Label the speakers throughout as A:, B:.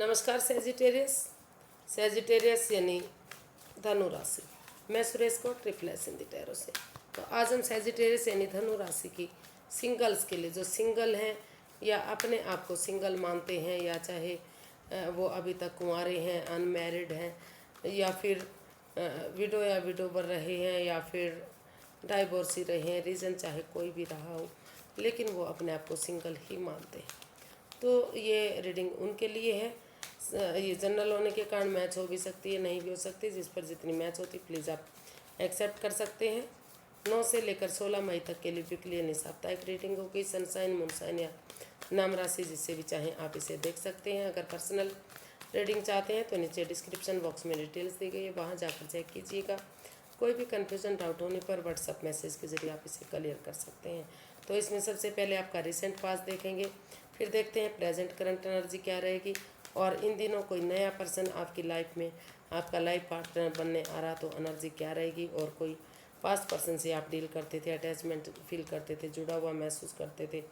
A: नमस्कार Sagittarius. Sagittarius यानी धनु राशि। मैं सुरेश को ट्रिपल एस हिंदी टैरो से। तो आज हम सेजिटेरियस यानी धनु राशि की सिंगल्स के लिए, जो सिंगल हैं या अपने आप को सिंगल मानते हैं, या चाहे वो अभी तक कुंवारे हैं, अनमैरिड हैं, या फिर विडो या विडोवर रहे हैं, या फिर डाइवोर्सी रहे हैं, रीज़न चाहे कोई भी रहा हो, लेकिन वो अपने आप को सिंगल ही मानते हैं। तो ये रीडिंग उनके लिए है। ये जनरल होने के कारण मैच हो भी सकती है, नहीं भी हो सकती। जिस पर जितनी मैच होती प्लीज़ आप एक्सेप्ट कर सकते हैं। 9 से लेकर 16 मई तक के लिए वीकली यानी साप्ताहिक रीडिंग होगी। सनसाइन, मूनसाइन या नाम राशि जिससे भी चाहें आप इसे देख सकते हैं। अगर पर्सनल रीडिंग चाहते हैं तो नीचे डिस्क्रिप्शन बॉक्स में डिटेल्स दी गई है, वहाँ जाकर चेक कीजिएगा। कोई भी कन्फ्यूजन, डाउट होने पर व्हाट्सअप मैसेज के जरिए आप इसे क्लियर कर सकते हैं। तो इसमें सबसे पहले आपका रिसेंट पास्ट देखेंगे, फिर देखते हैं प्रेजेंट करंट एनर्जी क्या रहेगी, और इन दिनों कोई नया पर्सन आपकी लाइफ में आपका लाइफ पार्टनर बनने आ रहा तो एनर्जी क्या रहेगी, और कोई पास्ट पर्सन से आप डील करते थे, अटैचमेंट फील करते थे, जुड़ा हुआ महसूस करते थे,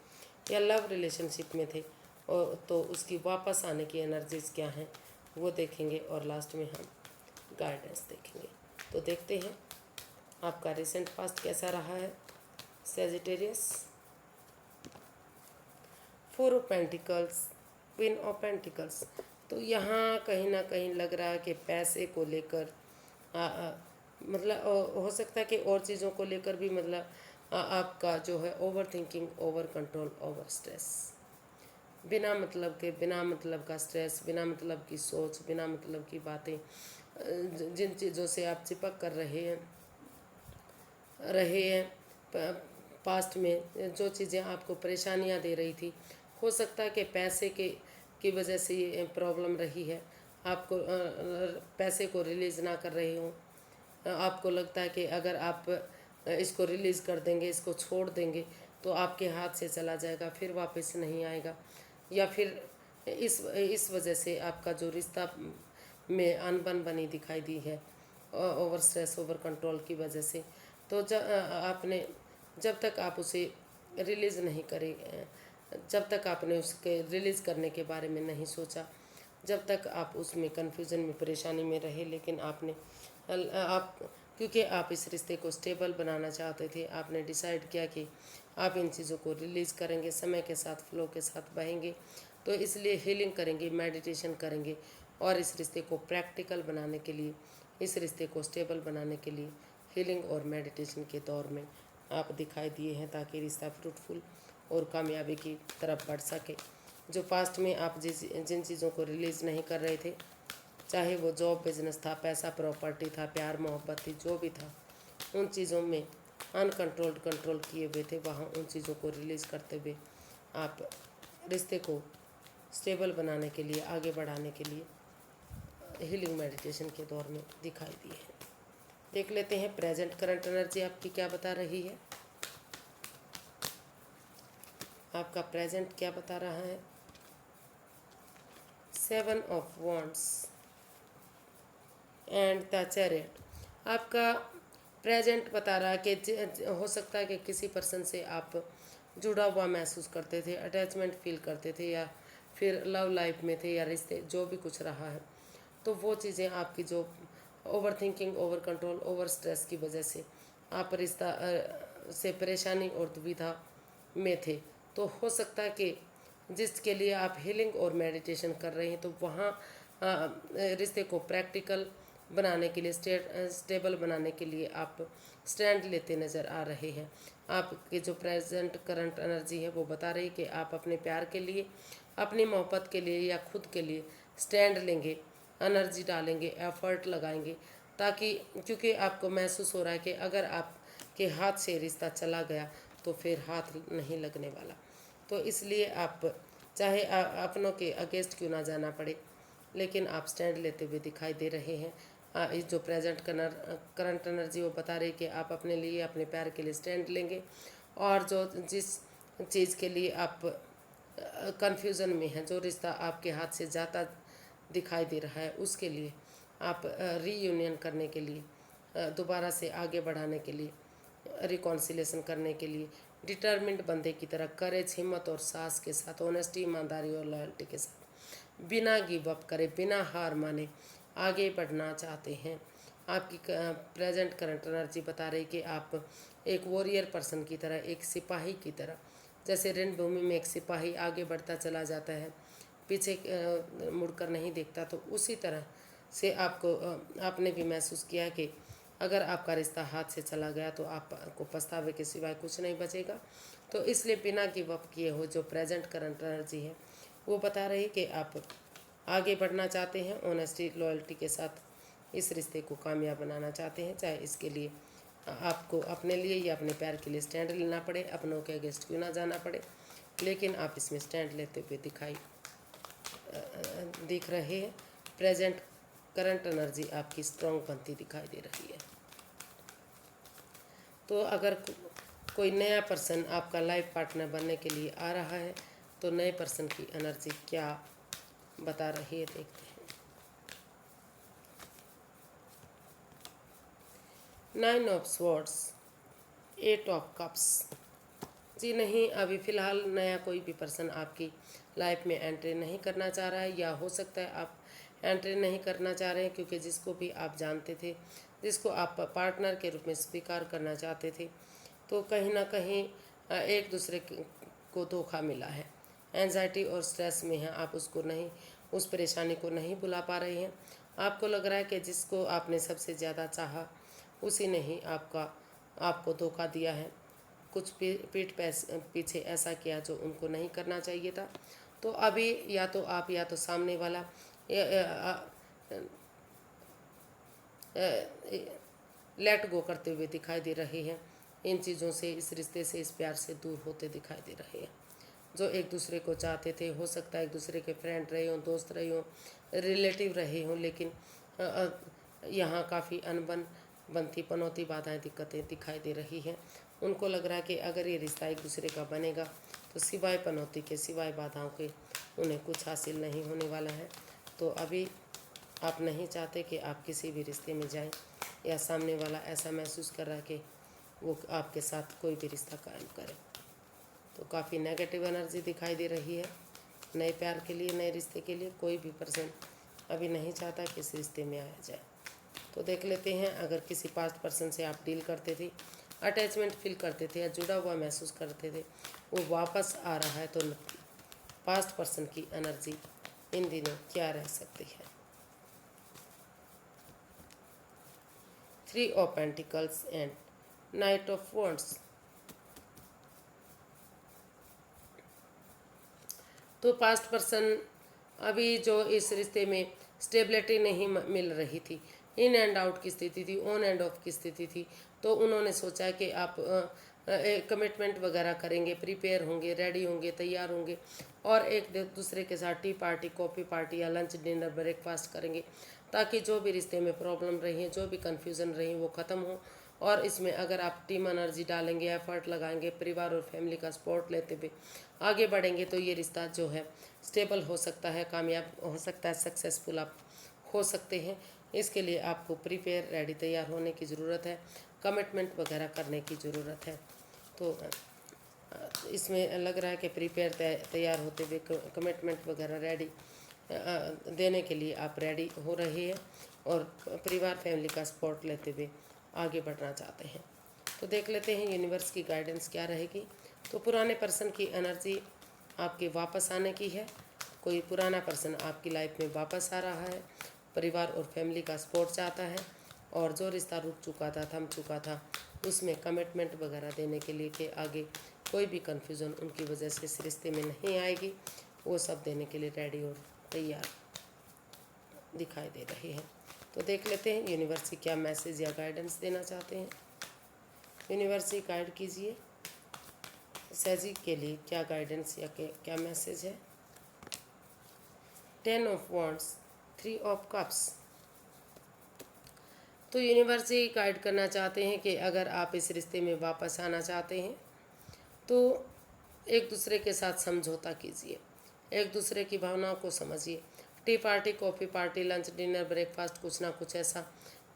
A: या लव रिलेशनशिप में थे, और तो उसकी वापस आने की एनर्जीज क्या हैं वो देखेंगे, और लास्ट में हम गाइडेंस देखेंगे। तो देखते हैं आपका रिसेंट पास्ट कैसा रहा है Sagittarius. 4 of pentacles, queen of pentacles. तो यहाँ कहीं ना कहीं लग रहा है कि पैसे को लेकर मतलब हो सकता है कि और चीज़ों को लेकर भी, मतलब आपका जो है over thinking, over control, over stress, बिना मतलब के, बिना मतलब का स्ट्रेस, बिना मतलब की सोच, बिना मतलब की बातें, जिन चीज़ों से आप चिपक कर रहे हैं पास्ट में, जो चीज़ें आपको परेशानियां दे रही थी, हो सकता है कि पैसे की वजह से ये प्रॉब्लम रही है। आपको पैसे को रिलीज़ ना कर रहे हो, आपको लगता है कि अगर आप इसको रिलीज़ कर देंगे, इसको छोड़ देंगे तो आपके हाथ से चला जाएगा, फिर वापस नहीं आएगा, या फिर इस वजह से आपका जो रिश्ता में अनबन बनी दिखाई दी है ओवर स्ट्रेस, ओवर कंट्रोल की वजह से। तो आपने जब तक आप उसे रिलीज़ नहीं करें, जब तक आपने उसके रिलीज़ करने के बारे में नहीं सोचा, जब तक आप उसमें कन्फ्यूज़न में, परेशानी में रहे, लेकिन आपने आप क्योंकि आप इस रिश्ते को स्टेबल बनाना चाहते थे, आपने डिसाइड किया कि आप इन चीज़ों को रिलीज़ करेंगे, समय के साथ, फ्लो के साथ बहेंगे। तो इसलिए हीलिंग करेंगे, मेडिटेशन करेंगे, और इस रिश्ते को प्रैक्टिकल बनाने के लिए, इस रिश्ते को स्टेबल बनाने के लिए हीलिंग और मेडिटेशन के दौर में आप दिखाई दिए हैं, ताकि रिश्ता फ्रूटफुल और कामयाबी की तरफ बढ़ सके। जो पास्ट में आप जिन चीज़ों को रिलीज़ नहीं कर रहे थे, चाहे वो जॉब, बिजनेस था, पैसा, प्रॉपर्टी था, प्यार, मोहब्बत थी, जो भी था, उन चीज़ों में अनकंट्रोल्ड कंट्रोल किए हुए थे, वहाँ उन चीज़ों को रिलीज़ करते हुए आप रिश्ते को स्टेबल बनाने के लिए, आगे बढ़ाने के लिए हीलिंग मेडिटेशन के दौर में दिखाई दिए हैं। देख लेते हैं प्रेजेंट करंट एनर्जी आपकी क्या बता रही है। आपका प्रेजेंट क्या बता रहा है। 7 of wands and the chariot. आपका प्रेजेंट बता रहा है कि हो सकता है कि किसी पर्सन से आप जुड़ा हुआ महसूस करते थे, अटैचमेंट फील करते थे, या फिर लव लाइफ में थे, या रिश्ते, जो भी कुछ रहा है, तो वो चीज़ें आपकी जो over thinking, over control, over stress की वजह से आप रिश्ता से परेशानी और दुविधा में थे। तो हो सकता है कि जिसके लिए आप हीलिंग और मेडिटेशन कर रहे हैं, तो वहाँ रिश्ते को प्रैक्टिकल बनाने के लिए, स्टेबल बनाने के लिए आप स्टैंड लेते नज़र आ रहे हैं। आपके जो प्रेजेंट करंट एनर्जी है वो बता रही है कि आप अपने प्यार के लिए, अपनी मोहब्बत के लिए, या खुद के लिए स्टैंड लेंगे, एनर्जी डालेंगे, एफर्ट लगाएंगे, ताकि, क्योंकि आपको महसूस हो रहा है कि अगर आपके हाथ से रिश्ता चला गया तो फिर हाथ नहीं लगने वाला। तो इसलिए आप चाहे अपनों के अगेंस्ट क्यों ना जाना पड़े, लेकिन आप स्टैंड लेते हुए दिखाई दे रहे हैं। इस जो प्रेजेंट करंट एनर्जी वो बता रही है कि आप अपने लिए, अपने प्यार के लिए स्टैंड लेंगे, और जो जिस चीज़ के लिए आप कन्फ्यूज़न में हैं, जो रिश्ता आपके हाथ से जाता दिखाई दे रहा है, उसके लिए आप रीयूनियन करने के लिए, दोबारा से आगे बढ़ाने के लिए, रिकॉन्सिलेशन करने के लिए डिटर्मिंड बंदे की तरह करेज, हिम्मत और साहस के साथ, ऑनेस्टी, ईमानदारी और लॉयल्टी के साथ बिना गिव अप करे, बिना हार माने आगे बढ़ना चाहते हैं। आपकी प्रेजेंट करंट एनर्जी बता रही कि आप एक वॉरियर पर्सन की तरह, एक सिपाही की तरह, जैसे रणभूमि में एक सिपाही आगे बढ़ता चला जाता है, पीछे मुड़कर नहीं देखता, तो उसी तरह से आपने भी महसूस किया कि अगर आपका रिश्ता हाथ से चला गया तो आपको पछतावे के सिवाय कुछ नहीं बचेगा। तो इसलिए बिना गिव अप किए हो जो प्रेजेंट करंट एनर्जी है वो बता रही कि आप आगे बढ़ना चाहते हैं, ऑनेस्टी लॉयल्टी के साथ इस रिश्ते को कामयाब बनाना चाहते हैं, चाहे इसके लिए आपको अपने लिए या अपने पैर के लिए स्टैंड लेना पड़े, अपनों के अगेंस्ट क्यों ना जाना पड़े, लेकिन आप इसमें स्टैंड लेते हुए दिख रहे हैं। प्रेजेंट करंट एनर्जी आपकी स्ट्रॉन्ग बनती दिखाई दे रही है। तो अगर कोई नया पर्सन आपका लाइफ पार्टनर बनने के लिए आ रहा है तो नए पर्सन की एनर्जी क्या बता रही है, देखते हैं। 9 ऑफ स्वॉर्ड्स, 8 ऑफ कप्स। जी नहीं, अभी फ़िलहाल नया कोई भी पर्सन आपकी लाइफ में एंट्री नहीं करना चाह रहा है, या हो सकता है आप एंट्री नहीं करना चाह रहे हैं क्योंकि जिसको भी आप जानते थे, जिसको आप पार्टनर के रूप में स्वीकार करना चाहते थे, तो कहीं ना कहीं एक दूसरे को धोखा मिला है। एंजाइटी और स्ट्रेस में है, आप उसको नहीं, उस परेशानी को नहीं भुला पा रहे हैं। आपको लग रहा है कि जिसको आपने सबसे ज़्यादा चाहा उसी ने ही आपको धोखा दिया है, कुछ पीठ पीछे ऐसा किया जो उनको नहीं करना चाहिए था। तो अभी या तो आप या तो सामने वाला लेट गो करते हुए दिखाई दे रहे हैं, इन चीज़ों से, इस रिश्ते से, इस प्यार से दूर होते दिखाई दे रहे हैं। जो एक दूसरे को चाहते थे, हो सकता है एक दूसरे के फ्रेंड रहे हों, दोस्त रहे हों, रिलेटिव रहे हों, लेकिन यहाँ काफ़ी अनबन बनती, पनौती, बाधाएं, दिक्कतें दिखाई दे रही हैं। उनको लग रहा है कि अगर ये रिश्ता एक दूसरे का बनेगा तो सिवाय पनौती के, सिवाय बाधाओं के उन्हें कुछ हासिल नहीं होने वाला है। तो अभी आप नहीं चाहते कि आप किसी भी रिश्ते में जाएं, या सामने वाला ऐसा महसूस कर रहा है कि वो आपके साथ कोई भी रिश्ता कायम करे। तो काफ़ी नेगेटिव एनर्जी दिखाई दे रही है। नए प्यार के लिए, नए रिश्ते के लिए कोई भी पर्सन अभी नहीं चाहता कि इस रिश्ते में आया जाए। तो देख लेते हैं, अगर किसी पास्ट पर्सन से आप डील करते थे, अटैचमेंट फील करते थे या जुड़ा हुआ महसूस करते थे, वो वापस आ रहा है, तो पास्ट पर्सन की एनर्जी इन दिनों क्या रह सकती है। 3 of pentacles and night of wands. तो पास्ट पर्सन अभी जो इस रिश्ते में स्टेबिलिटी नहीं मिल रही थी, इन एंड आउट की स्थिति थी, ऑन एंड ऑफ की स्थिति थी, तो उन्होंने सोचा कि आप कमिटमेंट वगैरह करेंगे, प्रिपेयर होंगे, रेडी होंगे, तैयार होंगे, और एक दूसरे के साथ टी पार्टी, कॉफ़ी पार्टी या लंच, डिनर, ब्रेकफास्ट करेंगे, ताकि जो भी रिश्ते में प्रॉब्लम रही है, जो भी कन्फ्यूज़न रही वो ख़त्म हो। और इसमें अगर आप टीम एनर्जी डालेंगे, एफर्ट लगाएंगे, परिवार और फैमिली का सपोर्ट लेते हुए आगे बढ़ेंगे, तो ये रिश्ता जो है स्टेबल हो सकता है, कामयाब हो सकता है, सक्सेसफुल आप हो सकते हैं। इसके लिए आपको प्रिपेयर, रेडी, तैयार होने की ज़रूरत है, कमिटमेंट वगैरह करने की ज़रूरत है। तो इसमें लग रहा है कि प्रिपेयर, तैयार होते हुए, कमिटमेंट वगैरह रेडी देने के लिए आप रेडी हो रहे हैं, और परिवार, फैमिली का सपोर्ट लेते हुए आगे बढ़ना चाहते हैं। तो देख लेते हैं यूनिवर्स की गाइडेंस क्या रहेगी। तो पुराने पर्सन की एनर्जी आपके वापस आने की है। कोई पुराना पर्सन आपकी लाइफ में वापस आ रहा है, परिवार और फैमिली का सपोर्ट चाहता है, और जो रिश्ता रुक चुका था, थम चुका था, उसमें कमिटमेंट वगैरह देने के लिए कि आगे कोई भी कन्फ्यूज़न उनकी वजह से इस रिश्ते में नहीं आएगी, वो सब देने के लिए रेडी और तैयार दिखाई दे रही है। तो देख लेते हैं यूनिवर्स क्या मैसेज या गाइडेंस देना चाहते हैं। यूनिवर्स गाइड कीजिए सैजी के लिए क्या गाइडेंस या क्या मैसेज है। 10 ऑफ वॉन्ड्स, 3 ऑफ कप्स। तो यूनिवर्स गाइड करना चाहते हैं कि अगर आप इस रिश्ते में वापस आना चाहते हैं तो एक दूसरे के साथ समझौता कीजिए, एक दूसरे की भावनाओं को समझिए। T party, coffee party, lunch, dinner, breakfast, कुछ ना कुछ ऐसा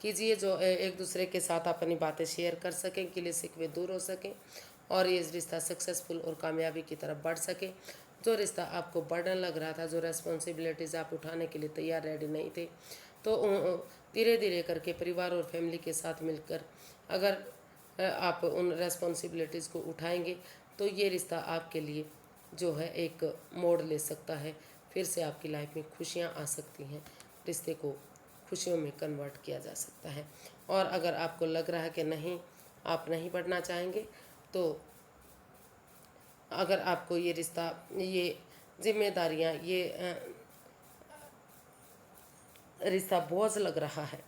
A: कीजिए जो एक दूसरे के साथ अपनी बातें शेयर कर सकें, गिले शिकवे दूर हो सकें, और ये रिश्ता सक्सेसफुल और कामयाबी की तरफ बढ़ सके। जो रिश्ता आपको बर्डन लग रहा था, जो रेस्पॉन्सिबिलिटीज़ आप उठाने के लिए तैयार रेडी नहीं थे, तो धीरे धीरे करके परिवार और फैमिली के साथ मिलकर अगर आप उन रेस्पॉन्सिबिलिटीज़ को उठाएंगे तो ये रिश्ता आपके लिए जो है एक मोड़ ले सकता है। फिर से आपकी लाइफ में खुशियाँ आ सकती हैं, रिश्ते को खुशियों में कन्वर्ट किया जा सकता है। और अगर आपको लग रहा है कि नहीं, आप नहीं बढ़ना चाहेंगे, तो अगर आपको ये रिश्ता, ये जिम्मेदारियाँ, ये रिश्ता बोझ लग रहा है,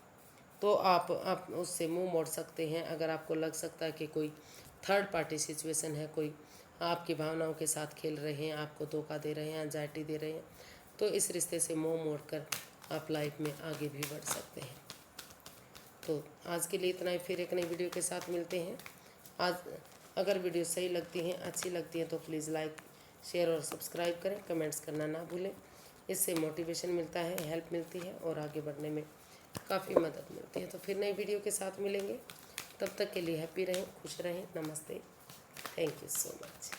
A: तो आप उससे मुंह मोड़ सकते हैं। अगर आपको लग सकता है कि कोई थर्ड पार्टी सिचुएशन है, कोई आपकी भावनाओं के साथ खेल रहे हैं, आपको धोखा दे रहे हैं, एंजाइटी दे रहे हैं, तो इस रिश्ते से मुंह मोड़ कर आप लाइफ में आगे भी बढ़ सकते हैं। तो आज के लिए इतना ही, फिर एक नई वीडियो के साथ मिलते हैं। आज अगर वीडियो सही लगती हैं, अच्छी लगती हैं, तो प्लीज़ लाइक, शेयर और सब्सक्राइब करें। कमेंट्स करना ना भूलें, इससे मोटिवेशन मिलता है, हेल्प मिलती है और आगे बढ़ने में काफ़ी मदद मिलती है। तो फिर नई वीडियो के साथ मिलेंगे, तब तक के लिए हैप्पी रहें, खुश रहें। नमस्ते, थैंक यू सो मच।